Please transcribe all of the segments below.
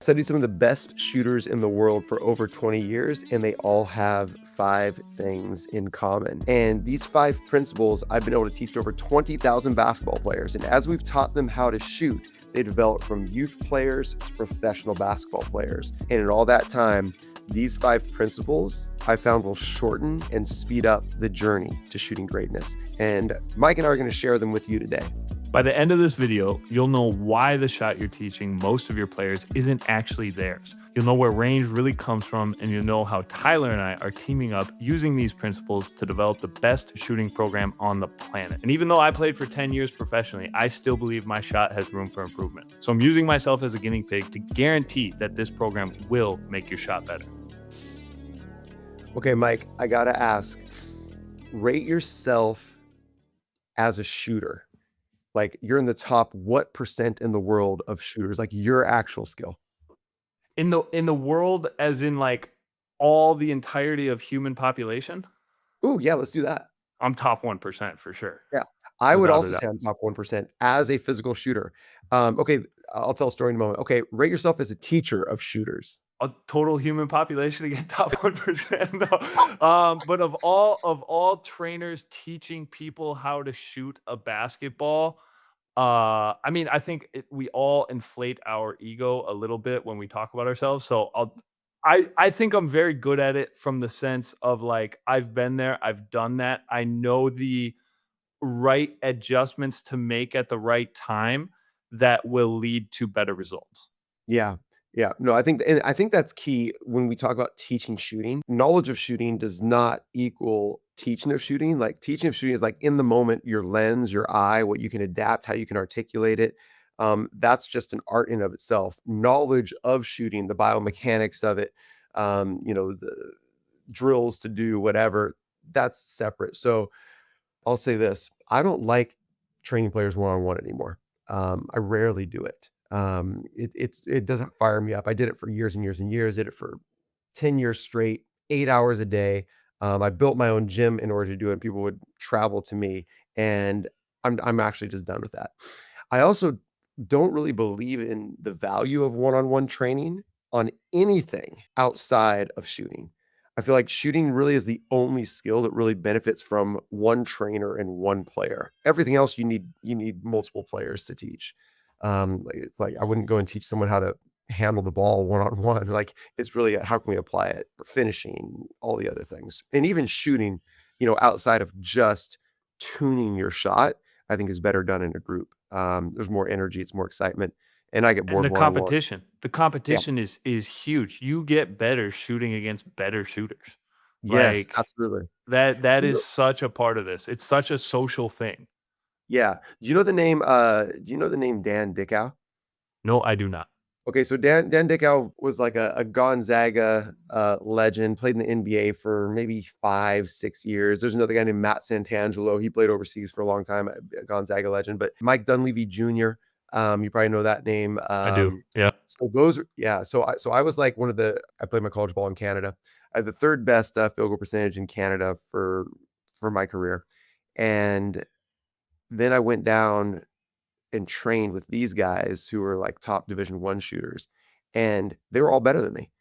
Studied some of the best shooters in the world for over 20 years, and they all have 5 things in common. And these 5 principles I've been able to teach to over 20,000 basketball players. And as we've taught them how to shoot, they developed from youth players to professional basketball players. And in all that time, these 5 principles I found will shorten and speed up the journey to shooting greatness. And Mike and I are going to share them with you today. By the end of this video, you'll know why the shot you're teaching most of your players isn't actually theirs. You'll know where range really comes from, and you'll know how Tyler and I are teaming up using these principles to develop the best shooting program on the planet. And even though I played for 10 years professionally, I still believe my shot has room for improvement. So I'm using myself as a guinea pig to guarantee that this program will make your shot better. Okay, Mike, I gotta ask, rate yourself as a shooter. Like, you're in the top what percent in the world of shooters, like your actual skill? In the world, as in like all the entirety of human population, Ooh, yeah, let's do that. I'm top 1% for sure, Yeah. I would without a also doubt. say I'm top 1% as a physical shooter. Okay, I'll tell a story in a moment. Okay, rate yourself as a teacher of shooters. A total human population to get top 1%. No. But of all trainers teaching people how to shoot a basketball, I mean, I think we all inflate our ego a little bit when we talk about ourselves. So I think I'm very good at it from the sense of like I've been there, I've done that. I know the right adjustments to make at the right time that will lead to better results. Yeah. Yeah. No, I think that's key when we talk about teaching shooting. Knowledge of shooting does not equal teaching of shooting. Like, teaching of shooting is like in the moment, your lens, your eye, what you can adapt, how you can articulate it. That's just an art in of itself. Knowledge of shooting, the biomechanics of it, the drills to do whatever, that's separate. So I'll say this: I don't like training players one on one anymore. I rarely do it. It doesn't fire me up. I did it for years and years and years. Did it for 10 years straight, 8 hours a day. I built my own gym in order to do it. People would travel to me, and I'm actually just done with that. I also don't really believe in the value of one-on-one training on anything outside of shooting. I feel like shooting really is the only skill that really benefits from one trainer and one player. Everything else you need multiple players to teach. It's like I wouldn't go and teach someone how to handle the ball one on one. Like, it's really how can we apply it for finishing, all the other things, and even shooting. Outside of just tuning your shot, I think is better done in a group. There's more energy, it's more excitement, and I get And bored the one on one. competition. The Yeah. competition is huge. You get better shooting against better shooters. Yes, Like, absolutely. that Do you is know such a part of this. It's such a social thing. Yeah. Do you know the name Dan Dickau? No, I do not. Okay, so Dan Dickau was like a Gonzaga, legend, played in the NBA for maybe 5, 6 years. There's another guy named Matt Santangelo, he played overseas for a long time, a Gonzaga legend, but Mike Dunleavy Jr., you probably know that name. I do. Yeah. So those are yeah, so I was like I played my college ball in Canada. I had the 3rd best, field goal percentage in Canada for my career, and then I went down and trained with these guys who were like top Division 1 shooters, and they were all better than me.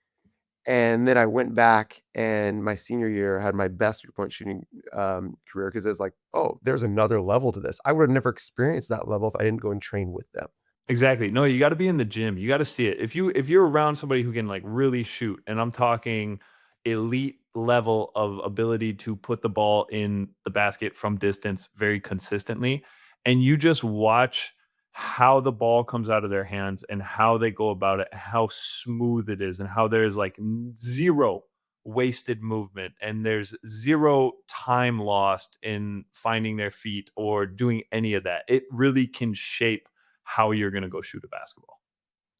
And then I went back, and my senior year had my best 3-point shooting career, because it's like, oh, there's another level to this. I would have never experienced that level if I didn't go and train with them. Exactly. No, you gotta be in the gym. You gotta see it. If you're around somebody who can, like, really shoot, and I'm talking elite level of ability to put the ball in the basket from distance very consistently, and you just watch how the ball comes out of their hands and how they go about it, how smooth it is, and how there's, like, 0 wasted movement, and there's 0 time lost in finding their feet or doing any of that. It really can shape how you're going to go shoot a basketball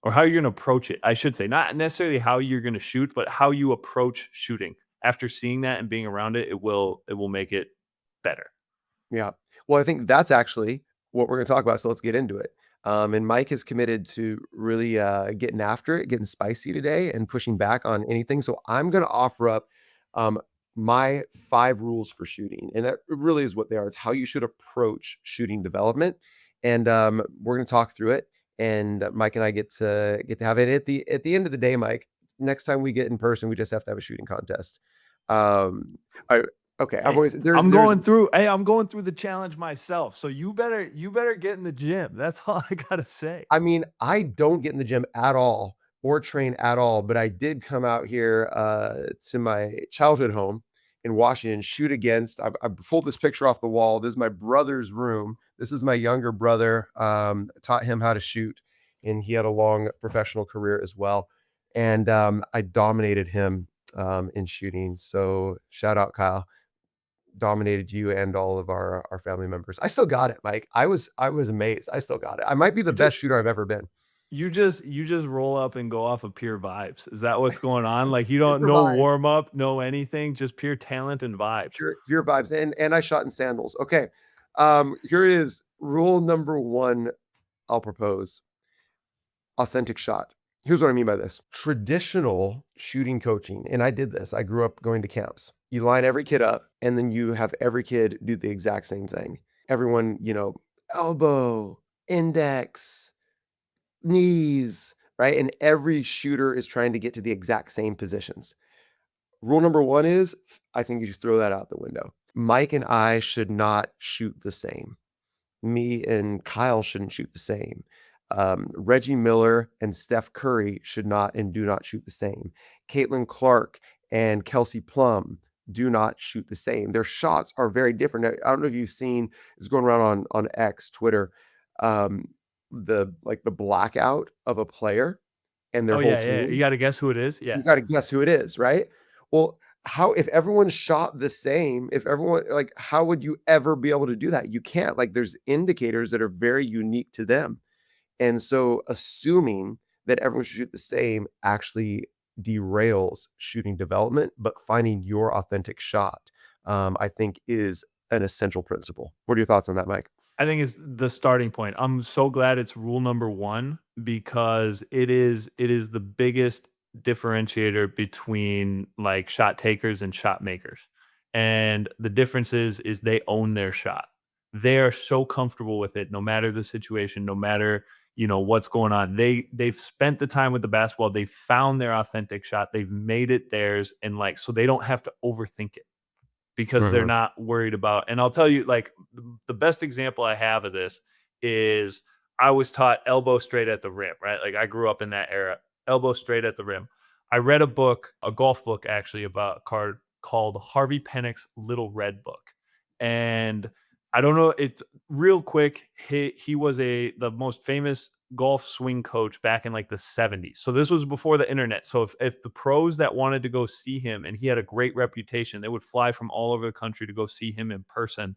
or how you're going to approach it. I should say, not necessarily how you're going to shoot, but how you approach shooting. After seeing that and being around it, it will make it better. Yeah. Well, I think that's actually what we're going to talk about. So let's get into it. And Mike is committed to really getting after it, getting spicy today, and pushing back on anything. So I'm going to offer up um, my 5 rules for shooting, and that really is what they are. It's how you should approach shooting development, and we're going to talk through it. and Mike and I get to have it at the end of the day, Mike. Next time we get in person, we just have to have a shooting contest. I okay. I've Hey, always there's I'm going through the challenge myself. So you better get in the gym. That's all I gotta say. I mean, I don't get in the gym at all or train at all, but I did come out here to my childhood home in Washington, shoot against. I pulled this picture off the wall. This is my brother's room. This is my younger brother. Taught him how to shoot, and he had a long professional career as well. And I dominated him in shooting. So shout out, Kyle. Dominated you and all of our family members. I still got it, Mike. I was amazed. I still got it. I might be the You just best shooter I've ever been. you just roll up and go off of pure vibes. Is that what's going on? Like you don't Pure no vibes, warm up, no anything, just pure talent and vibes. pure vibes, and I shot in sandals. Okay, here it is. Rule number one. I'll propose authentic shot. Here's what I mean by this. Traditional shooting coaching, and I did this. I grew up going to camps. You line every kid up, and then you have every kid do the exact same thing. Everyone, elbow, index, knees, right? And every shooter is trying to get to the exact same positions. Rule number one is I think you should throw that out the window. Mike and I should not shoot the same. Me and Kyle shouldn't shoot the same. Reggie Miller and Steph Curry should not and do not shoot the same. Caitlin Clark and Kelsey Plum do not shoot the same. Their shots are very different. I don't know if you've seen it's going around on X, Twitter, um, the blackout of a player and their Oh whole yeah, yeah. You team. gotta guess who it is? Yeah. You got to guess who it is, right? Well, how if everyone shot the same, if everyone like how would you ever be able to do that? You can't. Like there's indicators that are very unique to them. And so assuming that everyone should shoot the same actually derails shooting development, but finding your authentic shot, I think is an essential principle. What are your thoughts on that, Mike? I think it's the starting point. I'm so glad it's rule number 1 because it is the biggest differentiator between like shot takers and shot makers. And the difference is they own their shot. They are so comfortable with it no matter the situation, no matter, what's going on. They've spent the time with the basketball, they found their authentic shot, they've made it theirs and like so they don't have to overthink it because they're Mhm. not worried about. And I'll tell you, like, the best example I have of this is I was taught elbow straight at the rim, right? Like, I grew up in that era, elbow straight at the rim. I read a book, a golf book actually, about a card called Harvey Pennick's Little Red Book. And I don't know, it real quick, he was the most famous golf swing coach back in like the 70s. So this was before the internet. So if the pros that wanted to go see him and he had a great reputation, they would fly from all over the country to go see him in person,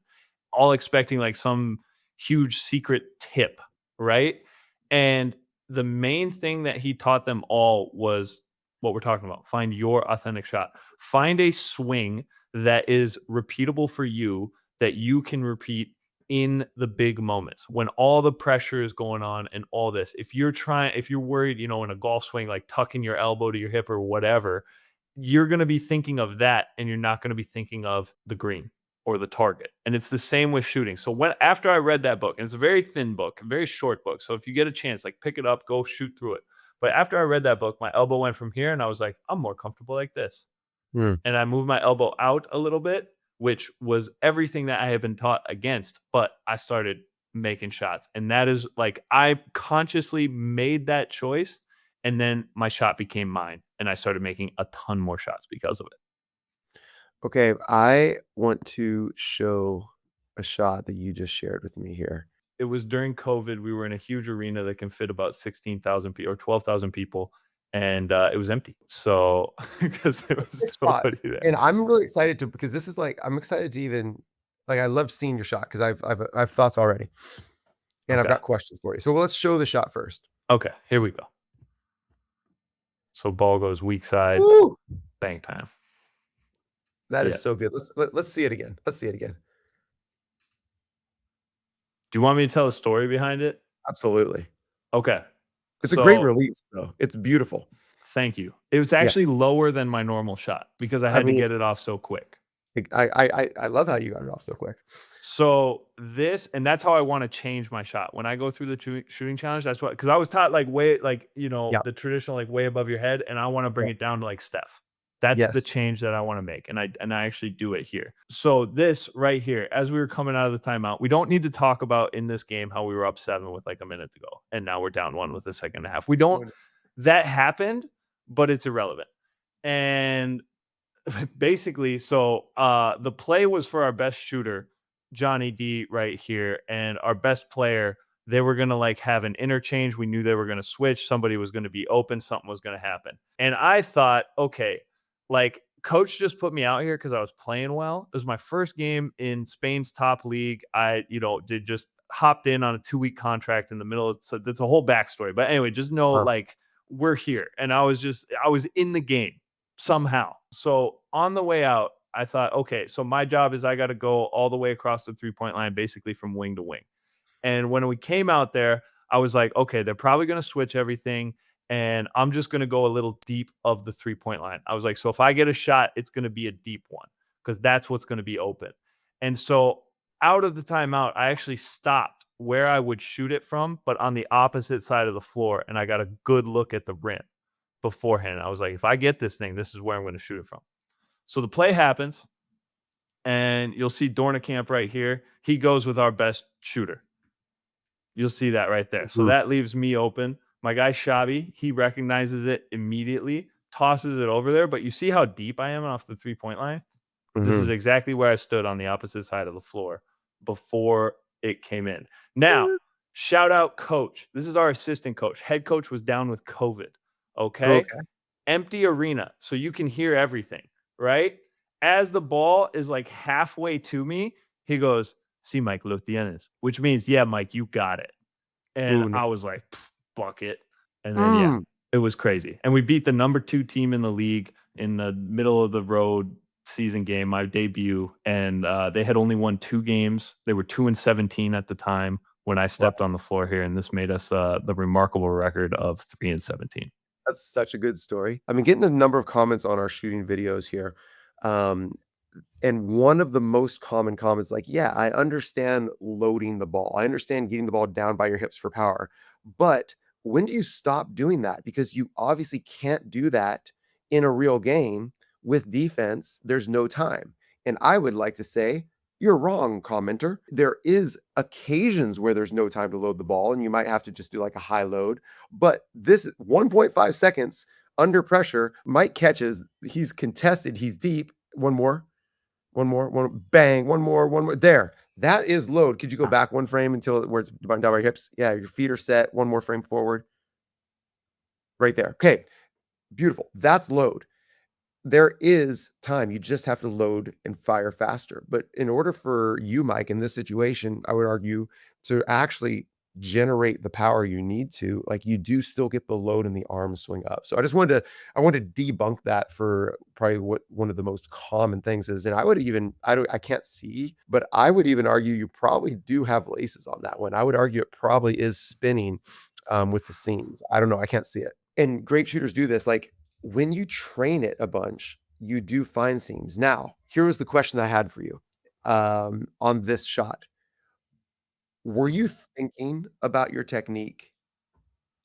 all expecting like some huge secret tip, right? And the main thing that he taught them all was what we're talking about. Find your authentic shot. Find a swing that is repeatable for you that you can repeat in the big moments when all the pressure is going on and all this. If you're worried, in a golf swing, like tucking your elbow to your hip or whatever, you're going to be thinking of that and you're not going to be thinking of the green or the target. And it's the same with shooting. So after I read that book, and it's a very thin book, a very short book. So if you get a chance, like pick it up, go shoot through it. But after I read that book, my elbow went from here and I was like, I'm more comfortable like this, Hmm. and I moved my elbow out a little bit, which was everything that I had been taught against. But I started making shots. And that is like, I consciously made that choice. And then my shot became mine. And I started making a ton more shots because of it. Okay, I want to show a shot that you just shared with me here. It was during COVID. We were in a huge arena that can fit about 16,000 people or 12,000 people. And it was empty. So, because there was Sick shot. nobody there. And I'm really excited to because this is like I'm excited to even like I love seeing your shot because I've thoughts already. And I've Okay. got questions for you. So let's show the shot first. Okay. Here we go. So, ball goes weak side, Woo! bang time. That Yeah. is so good. Let's see it again. Let's see it again. Do you want me to tell a story behind it? Absolutely. Okay. It's a great So, release though. It's beautiful. thank you. It was Yeah. actually lower than my normal shot because I I had to mean, get it off so quick. I love how you got it off so quick. So this and that's how I wanna change my shot. When I go through the shooting challenge, that's what because I was taught, like, way like, Yeah, the traditional, like, way above your head, and I wanna bring yeah, it down to, like, Steph. That's the yes. change that I wanna make, and I actually do it here. So this right here, as we were coming out of the timeout, we don't need to talk about in this game how we were up 7 with, like, a minute to go, and now we're down 1 with a second and a half. We don't Doing that happened, but it's irrelevant. And basically, so the play was for our best shooter, Johnny D, right here, and our best player. They were gonna like have an interchange. We knew they were gonna switch. Somebody was gonna be open. Something was gonna happen. And I thought, okay, like coach just put me out here because I was playing well. It was my first game in Spain's top league. I, did just hopped in on a 2-week contract in the middle. So that's a whole backstory. But anyway, just know uh, like we're here. And I was in the game somehow. So on the way out, I thought, okay, so my job is I got to go all the way across the 3 point line, basically from wing to wing. And when we came out there, I was like, okay, they're probably going to switch everything. And I'm just going to go a little deep of the 3 point line. I was like, so if I get a shot, it's going to be a deep one because that's what's going to be open. And so out of the timeout, I actually stopped where I would shoot it from, but on the opposite side of the floor. And I got a good look at the rim beforehand. I was like, if I get this thing, this is where I'm going to shoot it from. So the play happens, and you'll see Dornicamp right here. He goes with our best shooter. You'll see that right there. So mhm, that leaves me open. My guy Shabi, he recognizes it immediately, tosses it over there. But you see how deep I am off the 3 point line? This is mhm. exactly where I stood on the opposite side of the floor before it came in. Now, shout out coach. This is our assistant coach. Head coach was down with COVID. Okay. Okay. Empty arena, so you can hear everything, right? As the ball is like halfway to me, he goes, "See, Mike, lo tienes," which means, "Yeah, Mike, you got it." And Ooh, no. I was like, "Bucket." And then, yeah, Mm. it was crazy. And we beat the number 2 team in the league in the middle of the road season game, my debut, and they had only won 2 games. They were 2-17 at the time when I Wow, stepped on the floor here, and this made us the remarkable record of 3-17. that's such a good story. I mean, getting a number of comments on our shooting videos here. Um, And one of the most common comments, like, yeah, I understand loading the ball. I understand getting the ball down by your hips for power. But when do you stop doing that? Because you obviously can't do that in a real game with defense. There's no time. And I would like to say, you're wrong, commenter. There is occasions where there's no time to load the ball, and you might have to just do like a high load. But this 1.5 seconds under pressure, Mike catches, he's contested, he's deep. One more, one bang, one more. There. That is load. Could you go back one frame until where it's down by your hips? Yeah, your feet are set. One more frame forward. Right there. Okay. Beautiful. That's load. There is time. You just have to load and fire faster. But in order for you, Mike, in this situation, I would argue to actually generate the power you need to, like you do still get the load and the arm swing up. So I wanted to debunk that for probably what one of the most common things is. And I would even, I can't see, but I would even argue you probably do have laces on that one. I would argue it probably is spinning with the seams. I don't know. I can't see it. And great shooters do this. Like when you train it a bunch, you do find seams. Now, here was the question I had for you on this shot. Were you thinking about your technique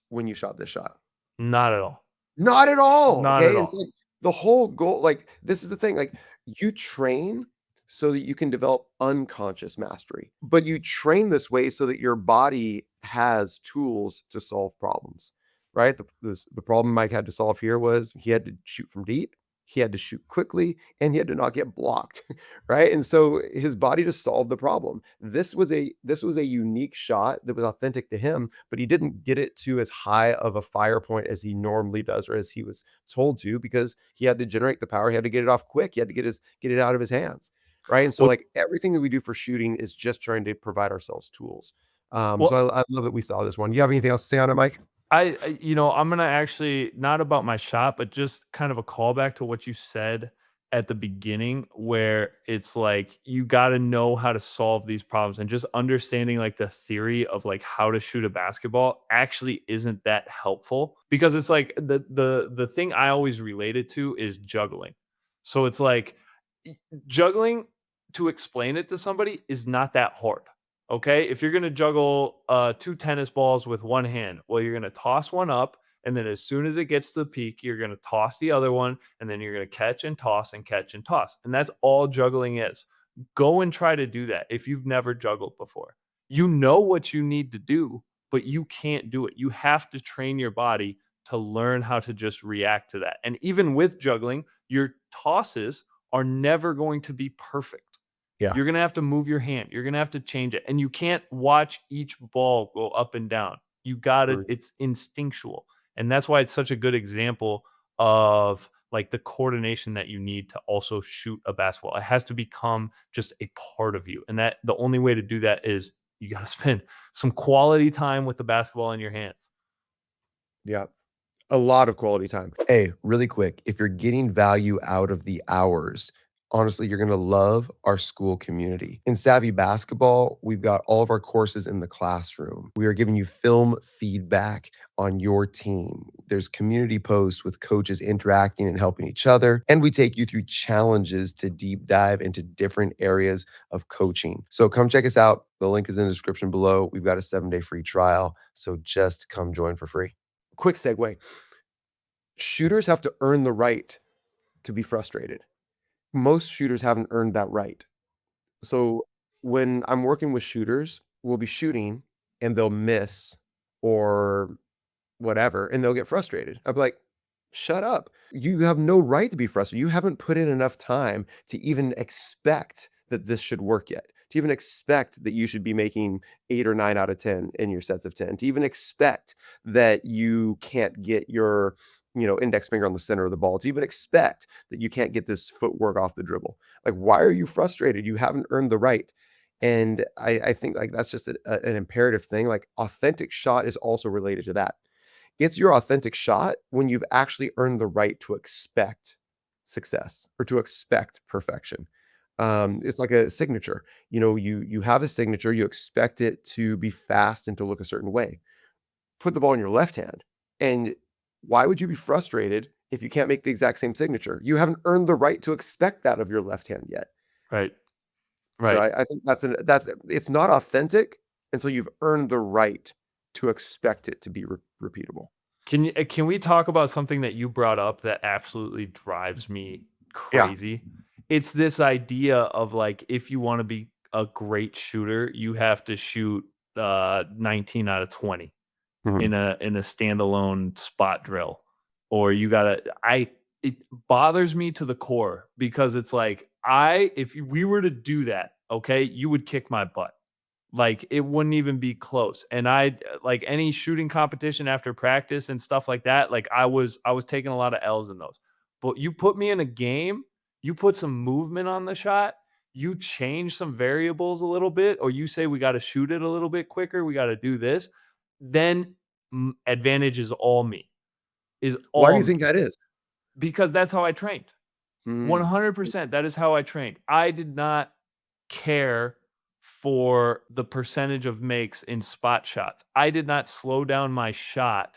when you shot this shot? Not at all. Not at all. Not at Okay. And so all. like, the whole goal, like this is the thing, like you train so that you can develop unconscious mastery, but you train this way so that your body has tools to solve problems, right? The problem Mike had to solve here was he had to shoot from deep, he had to shoot quickly, and he had to not get blocked, right? And so his body just solved the problem. This was a unique shot that was authentic to him, but he didn't get it to as high of a fire point as he normally does or as he was told to because he had to generate the power. He had to get it off quick. He had to get it out of his hands, right? And so Well, like everything that we do for shooting is just trying to provide ourselves tools. well, I love that we saw this one. You have anything else to say on it, Mike? I'm gonna actually not about my shot, but just kind of a callback to what you said at the beginning, where it's like you got to know how to solve these problems, and just understanding like the theory of like how to shoot a basketball actually isn't that helpful because it's like the thing I always relate it to is juggling. So it's like Juggling, to explain it to somebody, is not that hard. Okay. If you're going to juggle two tennis balls with one hand, well, you're going to toss one up. And then as soon as it gets to the peak, you're going to toss the other one. And then you're going to catch and toss and catch and toss. And that's all juggling is. Go and try to do that if you've never juggled before. You know what you need to do, but you can't do it. You have to train your body to learn how to just react to that. And even with juggling, your tosses are never going to be perfect. Yeah. You're going to have to move your hand. You're going to have to change it. And you can't watch each ball go up and down. You got to, Mm. it's instinctual. And that's why it's such a good example of like the coordination that you need to also shoot a basketball. It has to become just a part of you. And that the only way to do that is you got to spend some quality time with the basketball in your hands. Yeah. A lot of quality time. Hey, really quick, if you're getting value out of the hours, honestly, you're going to love our school community. In Savvy Basketball, we've got all of our courses in the classroom. We are giving you film feedback on your team. There's community posts with coaches interacting and helping each other. And we take you through challenges to deep dive into different areas of coaching. So come check us out. The link is in the description below. We've got a 7-day free trial. So just come join for free. Quick segue. Shooters have to earn the right to be frustrated. Most shooters haven't earned that right. So when I'm working with shooters, we'll be shooting and they'll miss or whatever, and they'll get frustrated. I'll be like, shut up. You have no right to be frustrated. You haven't put in enough time to even expect that this should work yet. To even expect that you should be making 8 or 9 out of 10 in your sets of 10. To even expect that you can't get your, index finger on the center of the ball. To even expect that you can't get this footwork off the dribble. Like, why are you frustrated? You haven't earned the right. And I think like that's just an imperative thing. Like authentic shot is also related to that. It's your authentic shot when you've actually earned the right to expect success or to expect perfection. It's like a signature. You have a signature, you expect it to be fast and to look a certain way. Put the ball in your left hand, and why would you be frustrated if you can't make the exact same signature? You haven't earned the right to expect that of your left hand yet. Right. So Right. I think that's it's not authentic until you've earned the right to expect it to be repeatable. Can we talk about something that you brought up that absolutely drives me Yeah. crazy? It's this idea of like if you want to be a great shooter, you have to shoot 19 out of 20 Mhm. in a standalone spot drill. Or you gotta I it bothers me to the core because it's like we were to do that, okay, you would kick my butt. Like, it wouldn't even be close, and I like, any shooting competition after practice and stuff like that, like, I was taking a lot of L's in those. But you put me in a game, you put some movement on the shot, you change some variables a little bit, or you say, "We gotta shoot it a little bit quicker, we gotta do this," then, advantage is Why do all you think me, that is? because that's how I trained. Mm. 100%, that is how I trained. I did not care for the percentage of makes in spot shots. I did not slow down my shot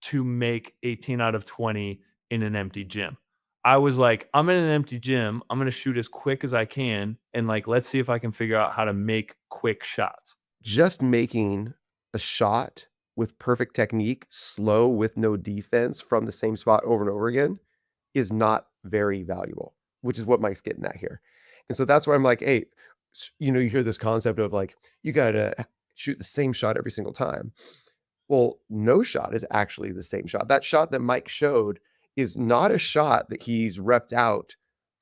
to make 18 out of 20 in an empty gym. I was like, I'm in an empty gym. I'm going to shoot as quick as I can. And like, let's see if I can figure out how to make quick shots. Just making a shot with perfect technique, slow with no defense from the same spot over and over again is not very valuable, which is what Mike's getting at here. And so that's why I'm like, hey, you hear this concept of like, you got to shoot the same shot every single time. Well, no shot is actually the same shot. That shot that Mike showed is not a shot that he's repped out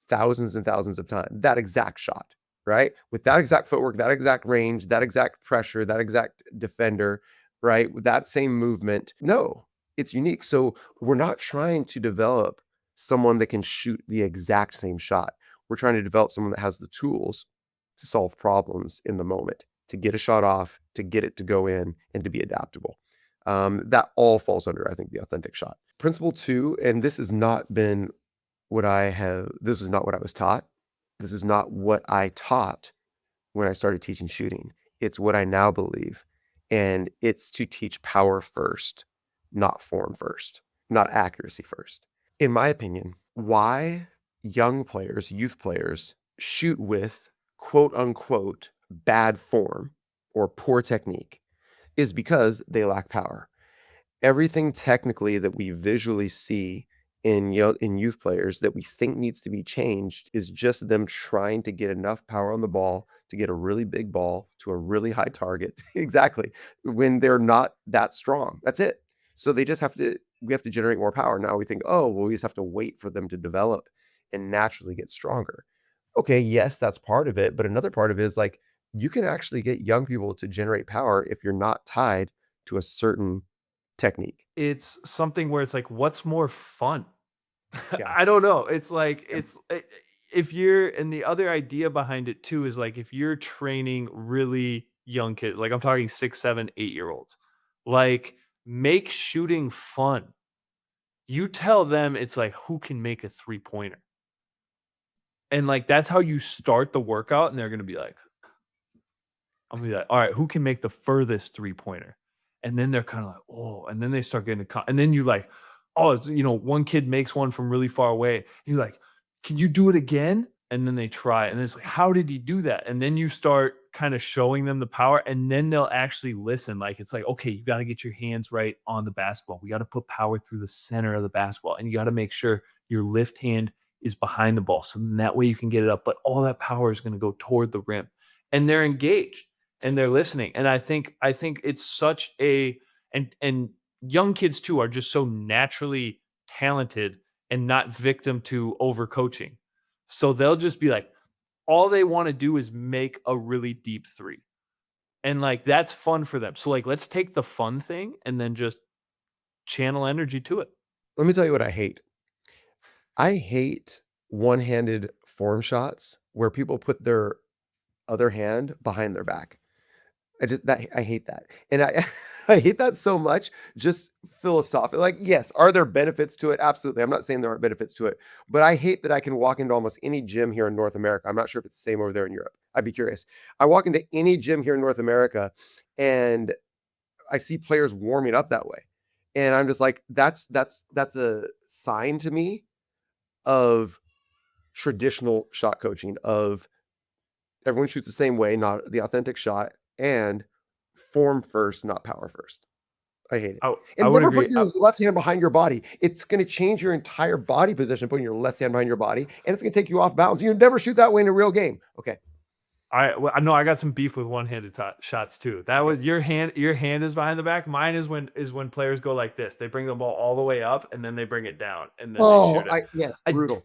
thousands and thousands of times. That exact shot, right? With that exact footwork, that exact range, that exact pressure, that exact defender, right? With that same movement. No, it's unique. So we're not trying to develop someone that can shoot the exact same shot. We're trying to develop someone that has the tools to solve problems in the moment, to get a shot off, to get it to go in, and to be adaptable. That all falls under, I think, the authentic shot. Principle 2, and this has not been this is not what I was taught. This is not what I taught when I started teaching shooting. It's what I now believe. And it's to teach power first, not form first, not accuracy first. In my opinion, why young players, youth players, shoot with quote unquote bad form or poor technique is because they lack power. Everything technically that we visually see in youth players that we think needs to be changed is just them trying to get enough power on the ball to get a really big ball to a really high target. Exactly. When they're not that strong. That's it. So they just have to we have to generate more power. Now we think, "Oh, well, we just have to wait for them to develop and naturally get stronger." Okay, yes, that's part of it, but another part of it is like you can actually get young people to generate power if you're not tied to a certain technique. It's something where it's like, what's more fun? Yeah. I don't know. It's like Yeah. if you're and the other idea behind it too is like if you're training really young kids, like I'm talking 6, 7, 8-year olds, like make shooting fun. You tell them it's like who can make a three-pointer. And like that's how you start the workout, and they're gonna be like, I'm gonna be like, all right, who can make the furthest three-pointer? And then they're kind of like, oh, and then they start getting and then you like, oh, one kid makes one from really far away. You're like, can you do it again? And then they try, and it's like, how did he do that? And then you start kind of showing them the power, and then they'll actually listen. Like it's like, okay, you got to get your hands right on the basketball. We got to put power through the center of the basketball, and you got to make sure your left hand is behind the ball, so then that way you can get it up. But all that power is going to go toward the rim, and they're engaged and they're listening. And I think it's such a and young kids too are just so naturally talented and not victim to overcoaching. So they'll just be like, all they want to do is make a really deep three. And like that's fun for them. So like let's take the fun thing and then just channel energy to it. Let me tell you what I hate. I hate one-handed form shots where people put their other hand behind their back. I hate that. And I I hate that so much just philosophically. Like, yes, are there benefits to it? Absolutely. I'm not saying there aren't benefits to it, but I hate that I can walk into almost any gym here in North America. I'm not sure if it's the same over there in Europe. I'd be curious. I walk into any gym here in North America and I see players warming up that way. And I'm just like, that's a sign to me of traditional shot coaching of everyone shoots the same way, not the authentic shot, and form first, not power first. I hate it. I And would never put agree. your left hand behind your body. It's going to change your entire body position, putting your left hand behind your body, and it's going to take you off balance. You never shoot that way in a real game. Okay. I know I got some beef with one-handed shots too. That Yeah. was your hand is behind the back. Mine is when players go like this. They bring the ball all the way up and then they bring it down and then they Oh, shoot it. yes, I brutal.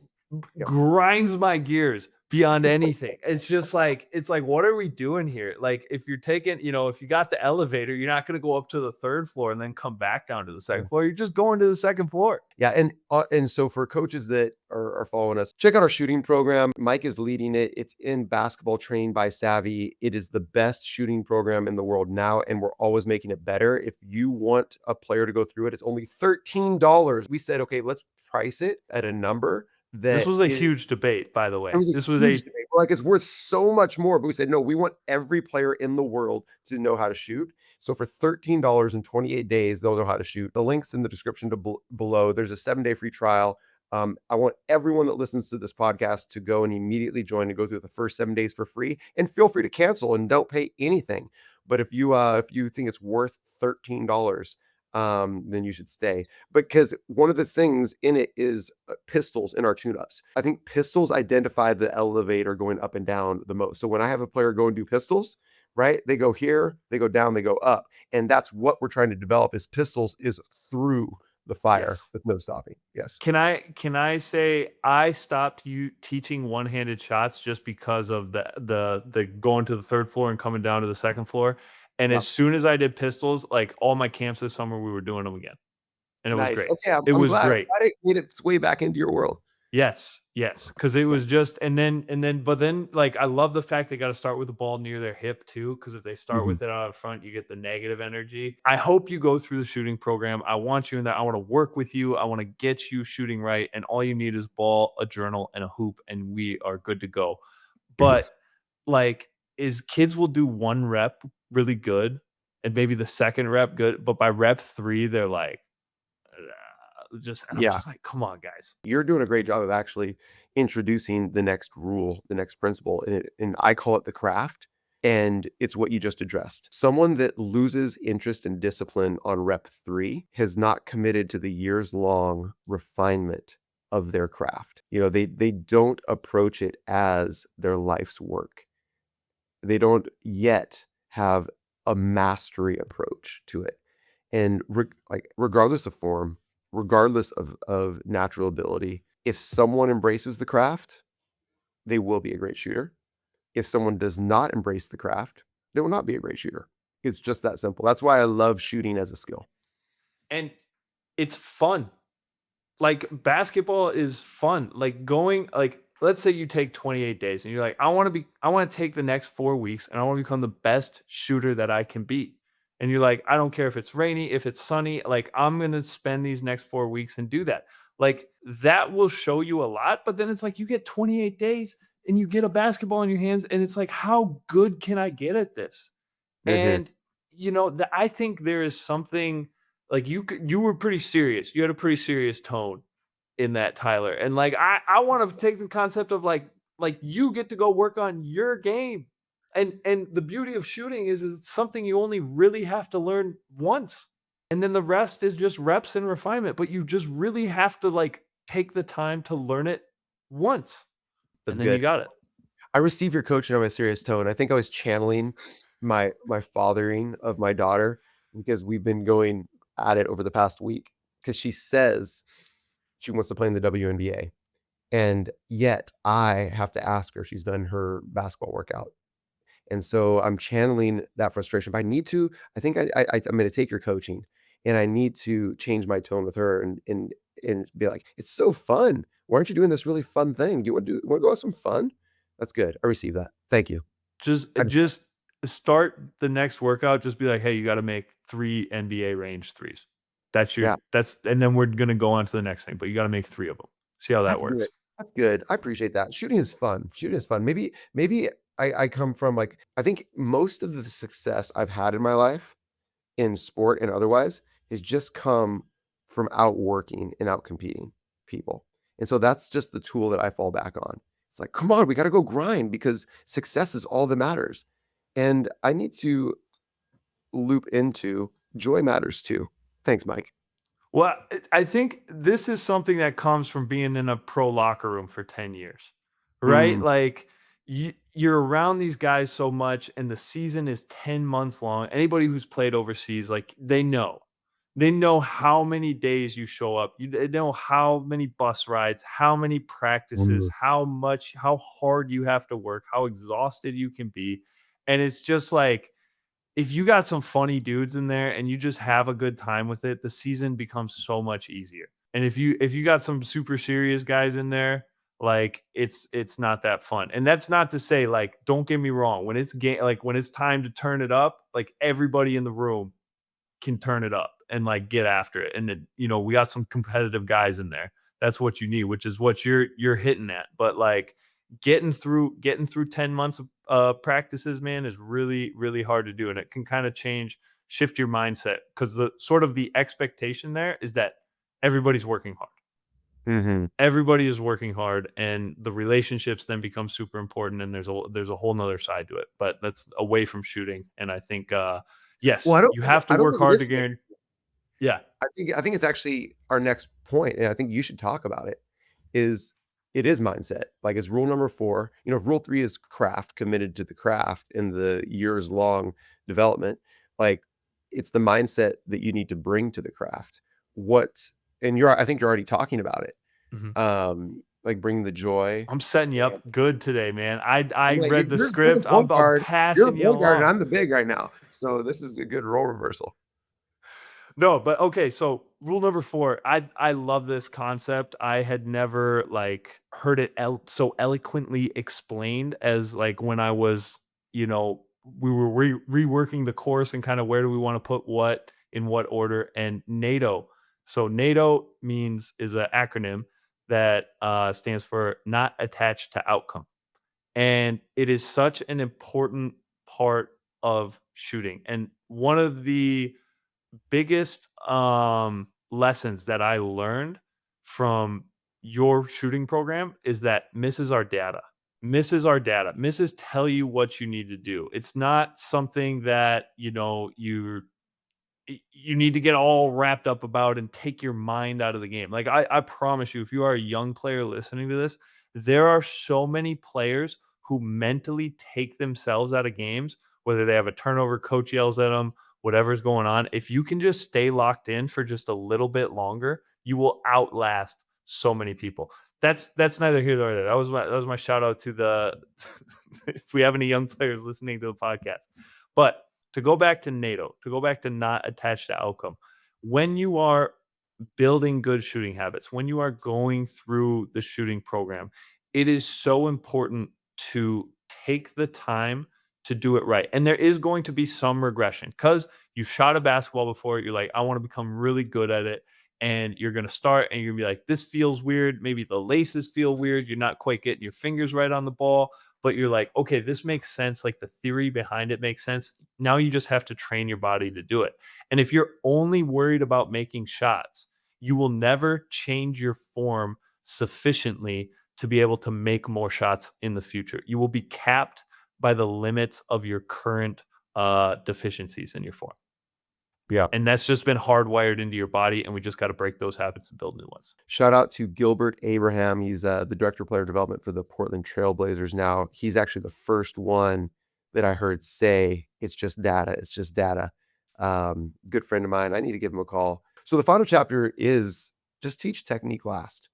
Yep. grinds my gears beyond anything. It's just like it's like what are we doing here? Like if you're taking, if you got the elevator, you're not going to go up to the third floor and then come back down to the Yeah. second floor. You're just going to the second floor. Yeah, and so for coaches that are following us, check out our shooting program. Mike is leading it. It's in basketball training by SAVI. It is the best shooting program in the world now, and we're always making it better. If you want a player to go through it, it's only $13. We said, okay, let's price it at a number This that was a is huge debate, by the it way. was This a was huge a debate. We're like, it's worth so much more. But we said, no, we want every player in the world to know how to shoot. So for $13 and 28 days, they'll know how to shoot. The link's in the description below. There's a 7-day free trial. I want everyone that listens to this podcast to go and immediately join and go through the first 7 days for free. And feel free to cancel and don't pay anything. But if you think it's worth $13, then you should stay, because one of the things in it is pistols in our tune-ups. I think pistols identify the elevator going up and down the most. So when I have a player go and do pistols, right, they go here, they go down, they go up, and that's what we're trying to develop is pistols is through the fire yes. with no stopping. Yes. Can I say I stopped you teaching one-handed shots just because of the going to the third floor and coming down to the second floor. And Yeah. as soon as I did pistols, like all my camps this summer, we were doing them again. And it was Nice. great. Okay, I'm, It I'm was glad. I'm great. glad it made its way back into your world. Yes, yes, because it was just but then, like, I love the fact they gotta start with the ball near their hip too. Because if they start Mhm. with it out front, you get the negative energy. I hope you go through the shooting program. I want you in that. I wanna work with you. I wanna get you shooting right, and all you need is ball, a journal, and a hoop, and we are good to go. But, like, is kids will do 1 rep really good, and maybe the second rep good, but by rep 3, they're like just and I'm Yeah. just like, "Come on, guys." You're doing a great job of actually introducing the next rule, the next principle, and I call it the craft, and it's what you just addressed. Someone that loses interest and discipline on rep 3 has not committed to the years-long refinement of their craft. You know, they don't approach it as their life's work. They don't yet have a mastery approach to it. And regardless of form, regardless of natural ability, if someone embraces the craft, they will be a great shooter. If someone does not embrace the craft, they will not be a great shooter. It's just that simple. That's why I love shooting as a skill. And it's fun. Like, basketball is fun. Like, let's say you take 28 days and you're like, I want to take the next 4 weeks and I want to become the best shooter that I can be. And you're like, I don't care if it's rainy, if it's sunny, like I'm going to spend these next 4 weeks and do that. Like, that will show you a lot, but then it's like you get 28 days and you get a basketball in your hands and it's like, how good can I get at this? Mhm. And I think there is something like you were pretty serious. You had a pretty serious tone in that, Tyler. And like I want to take the concept of like you get to go work on your game. And the beauty of shooting is it's something you only really have to learn once. And then the rest is just reps and refinement, but you just really have to like take the time to learn it once That's and then you good. got it. I receive your coaching on a serious tone. I think I was channeling my fathering of my daughter because we've been going at it over the past week because she says she wants to play in the WNBA. And yet I have to ask her if she's done her basketball workout. And so I'm channeling that frustration. But I need to, I think I'm going to take your coaching and I need to change my tone with her and be like, it's so fun. Why aren't you doing this really fun thing? Do you want to go have some fun? That's good. I receive that. Thank you. I Just start the next workout, just be like, "Hey, you gotta make 3 NBA range threes." Yeah, That's and then we're gonna go on to the next thing, but you gotta make 3 of them. See how that that's good. works. That's good. I appreciate that. Shooting is fun. Shooting is fun. Maybe I come from like I think most of the success I've had in my life in sport and otherwise has just come from outworking and outcompeting people. And so that's just the tool that I fall back on. It's like, come on, we got to go grind because success is all that matters. And I need to loop into joy matters too. Thanks, Mike. Well, I think this is something that comes from being in a pro locker room for 10 years, right? Mm, Like you're around these guys so much and the season is 10 months long. Anybody who's played overseas, like they know. They know how many days you show up. They know how many bus rides, how many practices, mm, how hard you have to work, how exhausted you can be. And it's just like if you got some funny dudes in there and you just have a good time with it, the season becomes so much easier. And if you got some super serious guys in there, like it's not that fun. And that's not to say like don't get me wrong, when it's game like when it's time to turn it up, like everybody in the room can turn it up and like get after it. And we got some competitive guys in there. That's what you need, which is what you're hitting at. But like getting through 10 months of practices, man, is really, really hard to do. And it can kind of shift your mindset because the sort of the expectation there is that everybody's working hard. hmm Everybody is working hard and the relationships then become super important and there's a whole nother side to it. But that's away from shooting. And I think yes, Well, you have to I don't work think it hard is. to guarantee. Yeah. I think it's actually our next point, and I think you should talk about it. Is it is mindset. Like it's rule number 4. You know, if rule 3 is craft, committed to the craft in the years long development, like it's the mindset that you need to bring to the craft. What and I think you're already talking about it. Mhm. Like bring the joy. I'm setting you up good today, man. I Yeah, read the you're the script. I'm point I'm guard. You're the passing you point guard, and along. I'm the big right now. So this is a good role reversal. No, but okay, so rule number 4, I love this concept. I had never, like, heard it so eloquently explained as, like, when I was, we were reworking the course and kinda where do we wanna put what in what order, and NATO. So NATO is an acronym that, stands for not attached to outcome. And it is such an important part of shooting. And one of the biggest lessons that I learned from your shooting program is that misses are data. Misses are data. Misses tell you what you need to do. It's not something that, you need to get all wrapped up about and take your mind out of the game. Like I promise you, if you are a young player listening to this, there are so many players who mentally take themselves out of games, whether they have a turnover, coach yells at them, whatever's going on. If you can just stay locked in for just a little bit longer, you will outlast so many people. That's neither here nor there. That was my shout out to the if we have any young players listening to the podcast. But to go back to NATO, to go back to not attached to outcome, when you are building good shooting habits, when you are going through the shooting program, it is so important to take the time to do it right. And there is going to be some regression because you shot a basketball before. You're like, I want to become really good at it. And you're going to start and you're going to be like, this feels weird. Maybe the laces feel weird. You're not quite getting your fingers right on the ball, but you're like, okay, this makes sense. Like the theory behind it makes sense. Now you just have to train your body to do it. And if you're only worried about making shots, you will never change your form sufficiently to be able to make more shots in the future. You will be capped by the limits of your current deficiencies in your form. Yeah. And that's just been hardwired into your body. And we just got to break those habits and build new ones. Shout out to Gilbert Abraham. He's the director of player development for the Portland Trailblazers now. He's actually the first one that I heard say, it's just data. It's just data. Good friend of mine. I need to give him a call. So the final chapter is just teach technique last.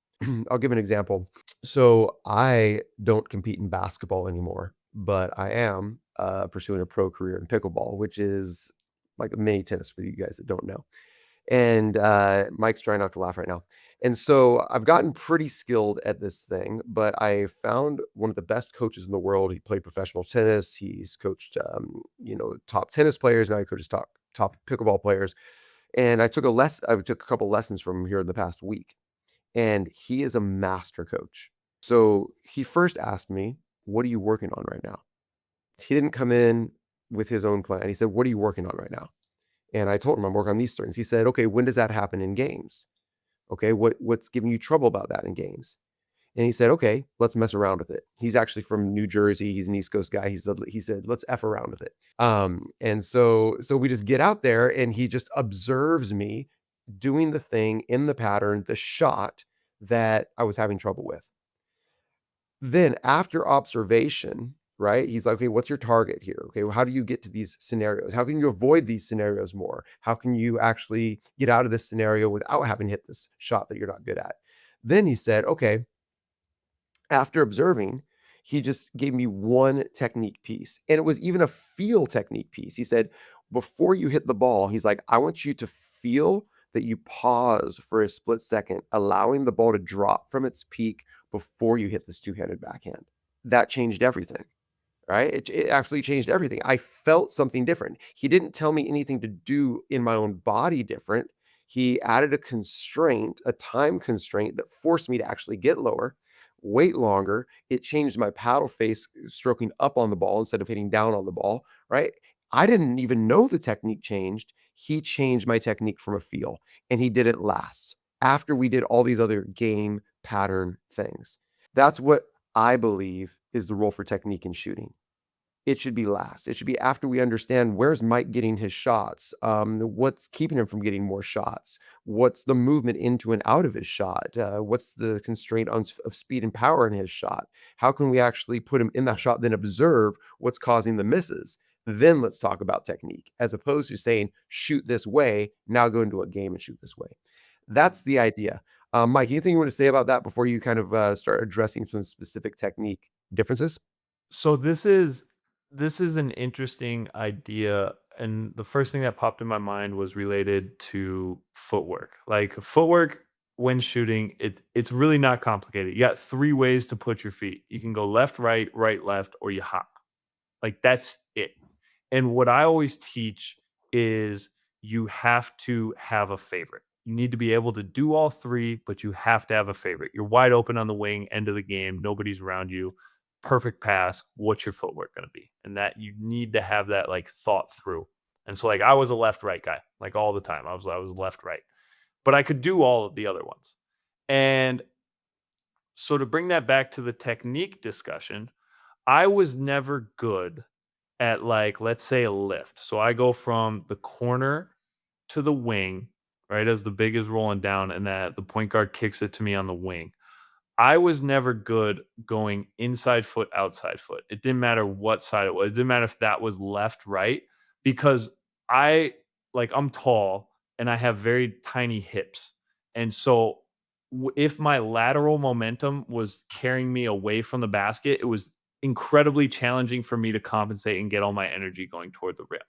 I'll give an example. So I don't compete in basketball anymore, but I am pursuing a pro career in pickleball, which is like a mini tennis for you guys that don't know. And Mike's trying not to laugh right now. And so I've gotten pretty skilled at this thing, but I found one of the best coaches in the world. He played professional tennis. He's coached, top tennis players. Now he coaches top pickleball players. And I took a couple lessons from him here in the past week. And he is a master coach. So he first asked me, what are you working on right now? He didn't come in with his own plan. He said, what are you working on right now? And I told him I'm working on these things. He said, okay, when does that happen in games? Okay, what's giving you trouble about that in games? And he said, okay, let's mess around with it. He's actually from New Jersey. He's an East Coast guy. He said, let's F around with it. And so we just get out there and he just observes me doing the thing in the pattern, the shot that I was having trouble with. Then after observation, right? He's like, okay, what's your target here? Okay, well, how do you get to these scenarios? How can you avoid these scenarios more? How can you actually get out of this scenario without having to hit this shot that you're not good at? Then he said, okay, after observing, he just gave me one technique piece. And it was even a feel technique piece. He said, before you hit the ball, he's like, I want you to feel that you pause for a split second, allowing the ball to drop from its peak before you hit this two-handed backhand. That changed everything. Right? It actually changed everything. I felt something different. He didn't tell me anything to do in my own body different. He added a constraint, a time constraint that forced me to actually get lower, wait longer. It changed my paddle face stroking up on the ball instead of hitting down on the ball, right? I didn't even know the technique changed. He changed my technique from a feel, and he did it last after we did all these other game pattern things. That's what I believe is the role for technique in shooting. It should be last. It should be after we understand where's Mike getting his shots, what's keeping him from getting more shots, what's the movement into and out of his shot, what's the constraint of speed and power in his shot. How can we actually put him in that shot, then observe what's causing the misses? Then let's talk about technique, as opposed to saying, shoot this way, now go into a game and shoot this way. That's the idea. Mike, anything you want to say about that before you kind of start addressing some specific technique differences? So this is an interesting idea, and the first thing that popped in my mind was related to footwork. Like footwork when shooting, it's really not complicated. You got three ways to put your feet. You can go left, right, left, or you hop. Like that's it. And what I always teach is you have to have a favorite. You need to be able to do all three, but you have to have a favorite. You're wide open on the wing, end of the game, nobody's around you. Perfect pass. What's your footwork going to be? And that you need to have that like thought through. And so like I was a left right guy, like all the time. I was left right. but I could do all of the other ones. And so to bring that back to the technique discussion, I was never good at, like, let's say a lift. So I go from the corner to the wing, right, as the big is rolling down, and that the point guard kicks it to me on the wing. I was never good going inside foot, outside foot. It didn't matter what side it was. It didn't matter if that was left, right, because I I'm tall and I have very tiny hips. And so if my lateral momentum was carrying me away from the basket, it was incredibly challenging for me to compensate and get all my energy going toward the rim.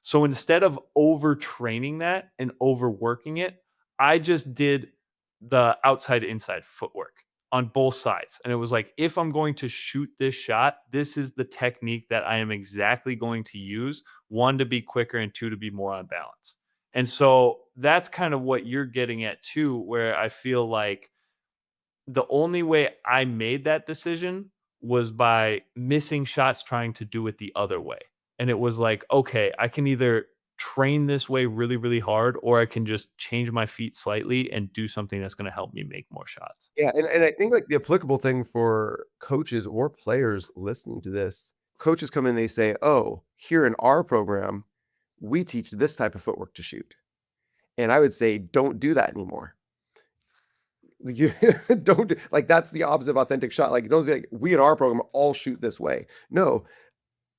So instead of overtraining that and overworking it, I just did the outside inside footwork on both sides. And it was like, if I'm going to shoot this shot, this is the technique that I am exactly going to use. One, to be quicker, and two, to be more on balance. And so that's kind of what you're getting at too, where I feel like the only way I made that decision was by missing shots trying to do it the other way. And it was like, okay, I can either train this way really, really hard, or I can just change my feet slightly and do something that's going to help me make more shots. Yeah, and I think, like, the applicable thing for coaches or players listening to this, coaches come in, they say, "Oh, here in our program, we teach this type of footwork to shoot." And I would say, "Don't do that anymore." You don't do like, that's the opposite of authentic shot. Like, don't be like, "We in our program all shoot this way." No,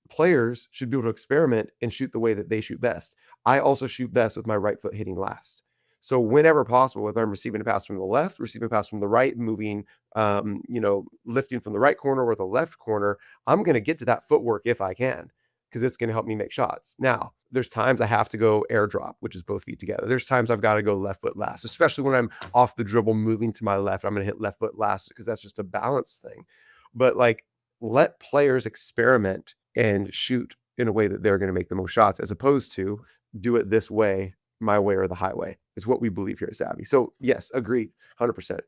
players should be able to experiment and shoot the way that they shoot best. I also shoot best with my right foot hitting last. So whenever possible, whether I'm receiving a pass from the left, receiving a pass from the right, moving, lifting from the right corner or the left corner, I'm going to get to that footwork if I can, because it's going to help me make shots. Now, there's times I have to go airdrop, which is both feet together. There's times I've got to go left foot last, especially when I'm off the dribble, moving to my left. I'm going to hit left foot last because that's just a balance thing. But like, let players experiment and shoot in a way that they're going to make the most shots, as opposed to do it this way, my way or the highway, is what we believe here at Savvy. So yes, agreed, 100%.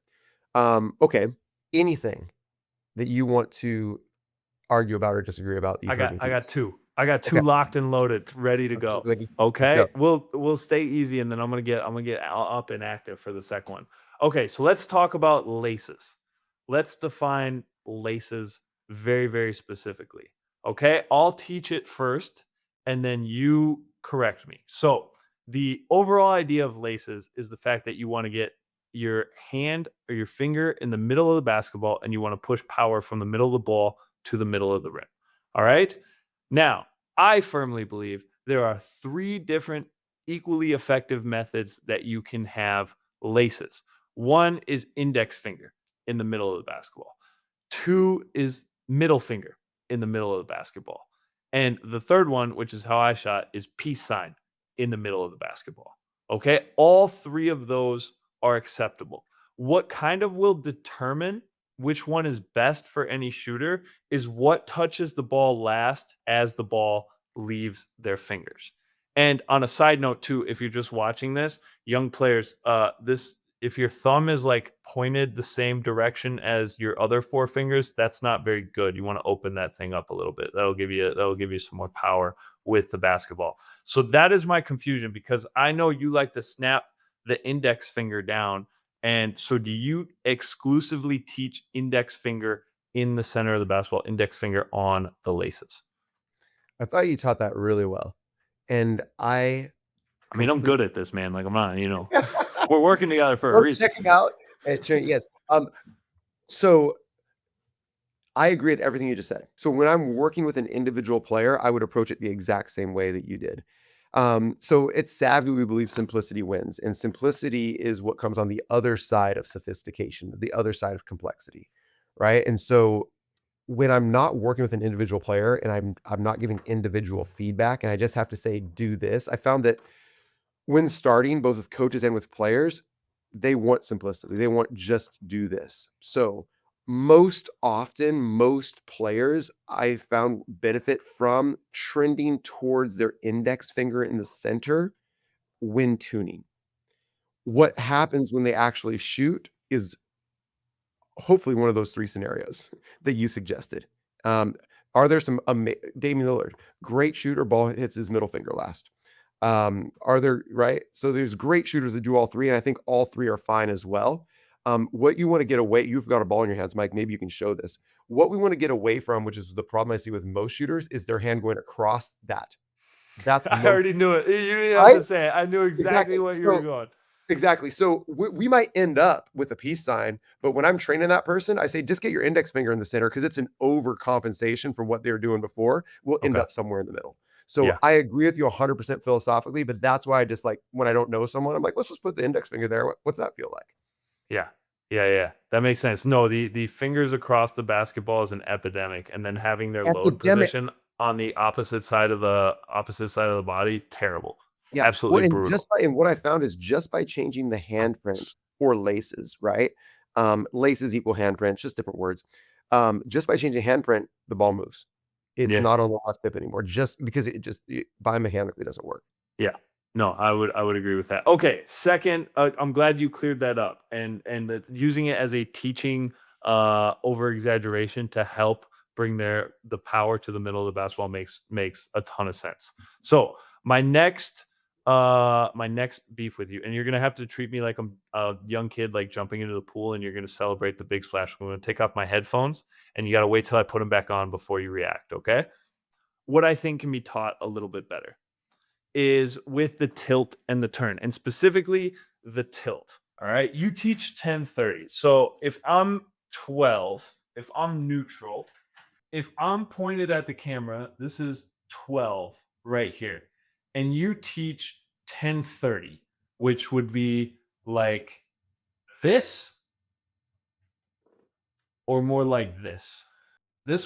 Okay, anything that you want to argue about or disagree about that you've I heard got me I got teach? 2. I got 2 Okay, locked and loaded, ready to let's go, go. Blakey. Let's Okay? go. We'll stay easy, and then I'm gonna get up and active for the second one. Okay, so let's talk about laces. Let's define laces very, very specifically. Okay? I'll teach it first, and then you correct me. So, the overall idea of laces is the fact that you wanna get your hand or your finger in the middle of the basketball, and you wanna push power from the middle of the ball to the middle of the rim. All right? Now, I firmly believe there are 3 different equally effective methods that you can have laces. One is index finger in the middle of the basketball. 2 is middle finger in the middle of the basketball. And the third one, which is how I shot, is peace sign in the middle of the basketball. Okay? All 3 of those are acceptable. What kind of will determine which one is best for any shooter is what touches the ball last as the ball leaves their fingers. And on a side note too, if you're just watching this, young players, this if your thumb is like pointed the same direction as your other 4 fingers, that's not very good. You want to open that thing up a little bit. That'll give you some more power with the basketball. So that is my confusion, because I know you like to snap the index finger down. And so do you exclusively teach index finger in the center of the basketball, index finger on the laces? I thought you taught that really well, and I I mean, I'm completely good at this, man. Like, I'm not, we're working together for a love reason. checking out and showing, yes. So I agree with everything you just said. So when I'm working with an individual player, I would approach it the exact same way that you did. So it's savvy. We believe simplicity wins, and simplicity is what comes on the other side of sophistication, the other side of complexity, right? And so when I'm not working with an individual player and I'm not giving individual feedback, and I just have to say do this, I found that when starting both with coaches and with players, they want simplicity. They want just do this. So most often, most players I found benefit from trending towards their index finger in the center when tuning. What happens when they actually shoot is hopefully one of those 3 scenarios that you suggested. Um, are there some Damian Lillard, great shooter, ball hits his middle finger last. Are there, right? So there's great shooters that do all three, and I think all three are fine as well. What you want to get away, you've got a ball in your hands, Mike. Maybe you can show this. What we want to get away from, which is the problem I see with most shooters, is their hand going across that. That's I already most, knew it. You didn't have right? to say it. I knew exactly Exactly. what you were So going. exactly. So we might end up with a peace sign, but when I'm training that person, I say just get your index finger in the center because it's an overcompensation for what they were doing before. We'll end Okay. up somewhere in the middle. So Yeah. I agree with you 100% philosophically, but that's why I just like when I don't know someone, I'm like, let's just put the index finger there. What's that feel like? Yeah. Yeah, yeah. That makes sense. No, the fingers across the basketball is an epidemic, and then having their load Epidemic. position on the opposite side of the body, terrible. Yeah. Absolutely Well, and brutal. what I found is just by changing the handprint or laces, right? Laces equal handprint, just different words. Just by changing handprint, the ball moves. It's Yeah. not on the left hip anymore, just because it biomechanically doesn't work. Yeah. No, I would agree with that. Okay, second, I'm glad you cleared that up, and that using it as a teaching over exaggeration to help bring the power to the middle of the basketball makes a ton of sense. So my next beef with you, and you're gonna have to treat me like I'm a young kid, like jumping into the pool, and you're gonna celebrate the big splash. I'm gonna take off my headphones, and you gotta wait till I put them back on before you react. Okay? What I think can be taught a little bit better is with the tilt and the turn, and specifically the tilt. All right. You teach 10-30. So if I'm 12, if I'm neutral, if I'm pointed at the camera, this is 12 right here. And you teach 10-30, which would be like this or more like this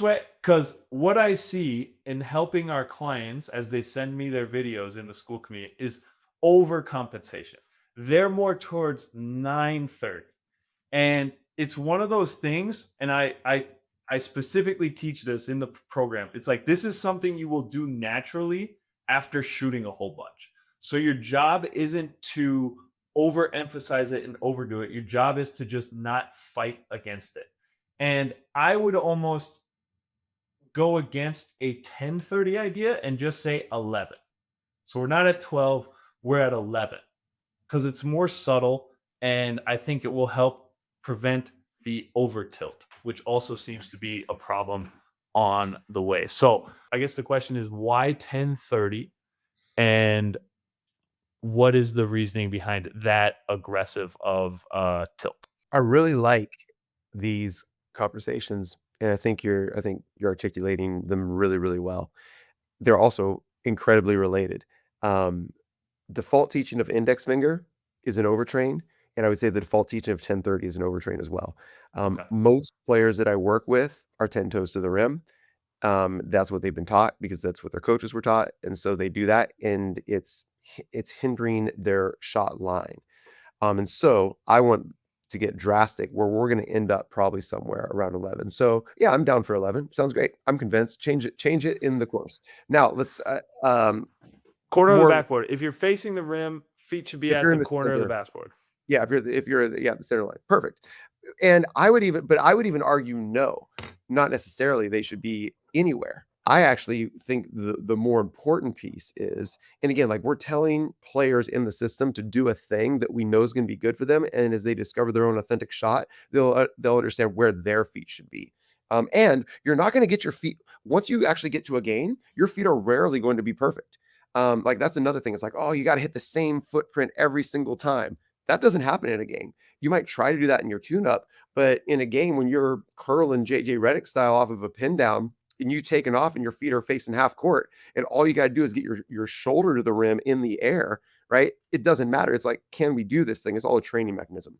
way, because what I see in helping our clients as they send me their videos in the school community is overcompensation. They're more towards 9:30. And it's one of those things, and I specifically teach this in the program. It's like this is something you will do naturally after shooting a whole bunch. So your job isn't to overemphasize it and overdo it. Your job is to just not fight against it. And I would almost go against a 10:30 idea and just say 11. So we're not at 12, we're at 11 because it's more subtle, and I think it will help prevent the over tilt, which also seems to be a problem on the way. So I guess the question is why 10:30, and what is the reasoning behind that aggressive of tilt? I really like these conversations, and I think you're articulating them really, really well. They're also incredibly related. Um, Default teaching of index finger is an overtrain, and I would say the default teaching of 1030 is an overtrain as well. Okay. Most players that I work with are 10 toes to the rim. That's what they've been taught because that's what their coaches were taught, and so they do that, and it's hindering their shot line. And so I want to get drastic where we're going to end up probably somewhere around 11. So yeah, I'm down for 11. Sounds great. I'm convinced. Change it in the course. Now let's Corner of the more backboard. If you're facing the rim, feet should be if at you're the in the corner of the center. backboard. Yeah, if you're yeah, the center line. Perfect. And I would even argue no, not necessarily they should be anywhere. I actually think the more important piece is, and again, like we're telling players in the system to do a thing that we know is going to be good for them, and as they discover their own authentic shot, they'll understand where their feet should be. And you're not going to get your feet once you actually get to a game. Your feet are rarely going to be perfect. Like that's another thing. It's like, oh, you got to hit the same footprint every single time. That doesn't happen in a game. You might try to do that in your tune-up, but in a game when you're curling JJ Redick style off of a pin down and you taking off and your feet are facing half court, and all you got to do is get your shoulder to the rim in the air, right? It doesn't matter. It's like, can we do this thing? It's all a training mechanism.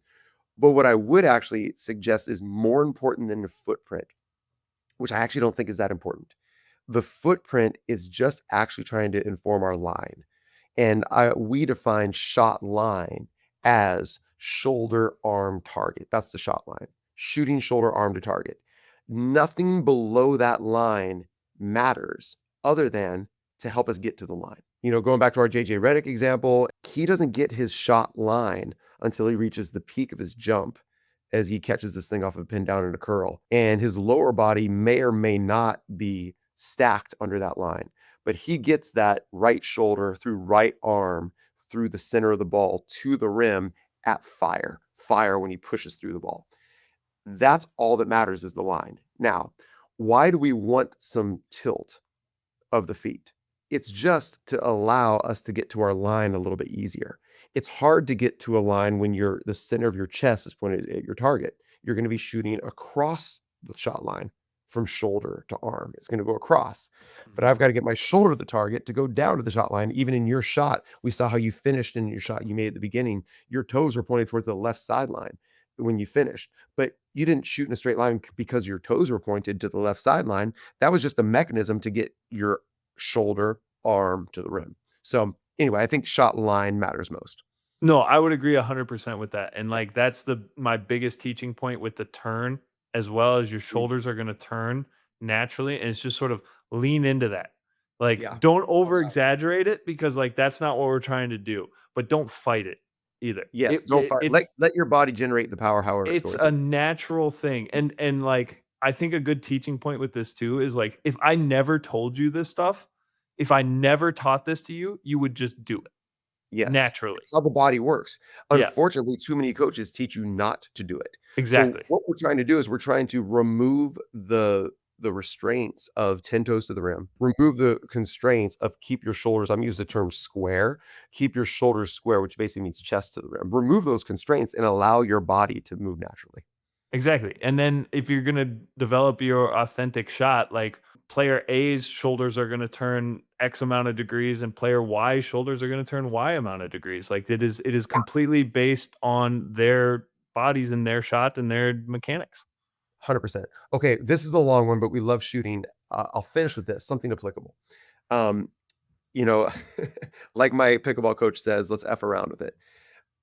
But what I would actually suggest is more important than the footprint, which I actually don't think is that important. The footprint is just actually trying to inform our line. And we define shot line as shoulder arm target. That's the shot line. Shooting shoulder arm to target. Nothing below that line matters other than to help us get to the line. You know, going back to our JJ Redick example, he doesn't get his shot line until he reaches the peak of his jump as he catches this thing off of a pin down in a curl. And his lower body may or may not be stacked under that line. but he gets that right shoulder through right arm through the center of the ball to the rim at fire when he pushes through the ball. That's all that matters is the line. Now, why do we want some tilt of the feet? It's just to allow us to get to our line a little bit easier. It's hard to get to a line when the center of your chest is pointed at your target. You're going to be shooting across the shot line from shoulder to arm. It's going to go across. But Mhm. I've got to get my shoulder to the target to go down to the shot line. Even in your shot, we saw how you finished in your shot you made at the beginning. Your toes were pointed towards the left sideline when you finished, but you didn't shoot in a straight line because your toes were pointed to the left sideline. That was just a mechanism to get your shoulder, arm to the rim. So anyway, I think shot line matters most. No, I would agree 100% with that, and, like, that's my biggest teaching point with the turn, as well as your Mm, shoulders are gonna turn naturally, and it's just sort of lean into that. Like, yeah. don't over exaggerate it because, like, that's not what we're trying to do, but don't fight it either. Yes, It don't it fire. Let it's let your body generate the power however it's it's going a to. natural thing, and, like, I think a good teaching point with this too is, like, if I never told you this stuff, if I never taught this to you, you would just do it Yes, naturally. it's how the body works. Yeah, Unfortunately, too many coaches teach you not to do it. So exactly. what we're trying to do is we're trying to remove the restraints of 10 toes to the rim, remove the constraints of keep your shoulders, I'm using the term square, keep your shoulders square, which basically means chest to the rim. Remove those constraints and allow your body to move naturally. Exactly, and then if you're gonna develop your authentic shot, like, player A's shoulders are gonna turn X amount of degrees and player Y's shoulders are gonna turn Y amount of degrees, like, it is Yeah, completely based on their bodies and their shot and their mechanics. 100%. Okay, this is a long one, but we love shooting. I'll finish with this, something applicable. Um, you know, like my pickleball coach says, let's F around with it.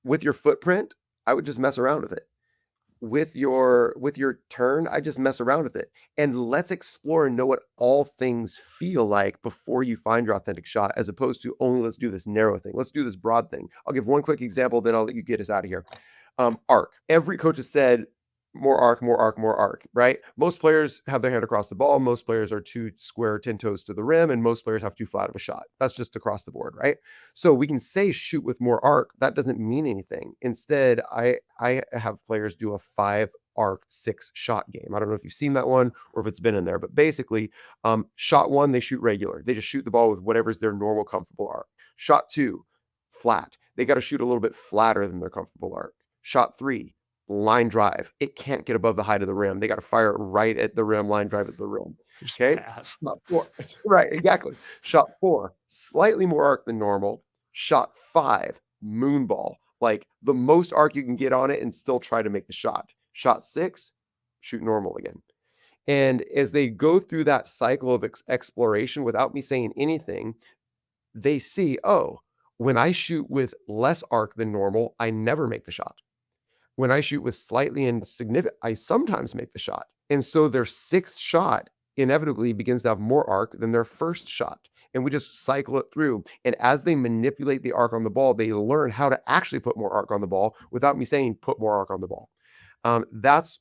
With your footprint, I would just mess around with it. With your turn, I just mess around with it. And let's explore and know what all things feel like before you find your authentic shot, as opposed to only let's do this narrow thing. Let's do this broad thing. I'll give one quick example, then I'll let you get us out of here. Arc. Every coach has said more arc, more arc, more arc, right? Most players have their hand across the ball. Most players are too square, 10 toes to the rim, and most players have too flat of a shot. That's just across the board, right? So we can say shoot with more arc. That doesn't mean anything. Instead, I have players do a 5 arc 6 shot game. I don't know if you've seen that one or if it's been in there, but basically, shot one, they shoot regular. They just shoot the ball with whatever's their normal comfortable arc. Shot two, flat. They got to shoot a little bit flatter than their comfortable arc. Shot three, line drive. It can't get above the height of the rim. They got to fire it right at the rim, line drive at the rim. Just Okay. pass. Shot four. Right, exactly. Shot four, slightly more arc than normal. Shot five, moon ball. Like the most arc you can get on it and still try to make the shot. Shot six, shoot normal again. And as they go through that cycle of exploration without me saying anything, they see, oh, when I shoot with less arc than normal, I never make the shot. When I shoot with slightly insignificant, I sometimes make the shot. And so their sixth shot inevitably begins to have more arc than their first shot. And we just cycle it through. And as they manipulate the arc on the ball, they learn how to actually put more arc on the ball without me saying put more arc on the ball. That's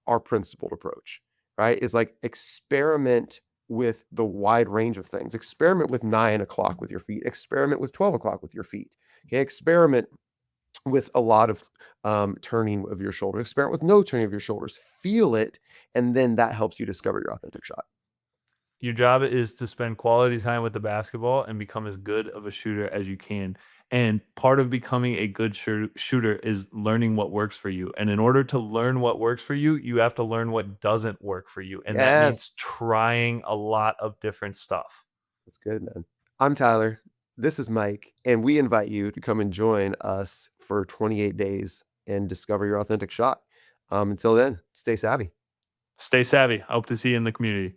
our principled approach, right? Is like experiment with the wide range of things. Experiment with 9 o'clock with your feet. Experiment with 12 o'clock with your feet. Okay. Experiment with a lot of turning of your shoulder. Experiment with no turning of your shoulders. Feel it, and then that helps you discover your authentic shot. Your job is to spend quality time with the basketball and become as good of a shooter as you can. And part of becoming a good shooter is learning what works for you. And in order to learn what works for you, you have to learn what doesn't work for you. And that Yes, means trying a lot of different stuff. that's good, man. I'm Tyler. This is Mike, and we invite you to come and join us for 28 days and discover your authentic shot. Until then, stay savvy. Stay savvy. I hope to see you in the community.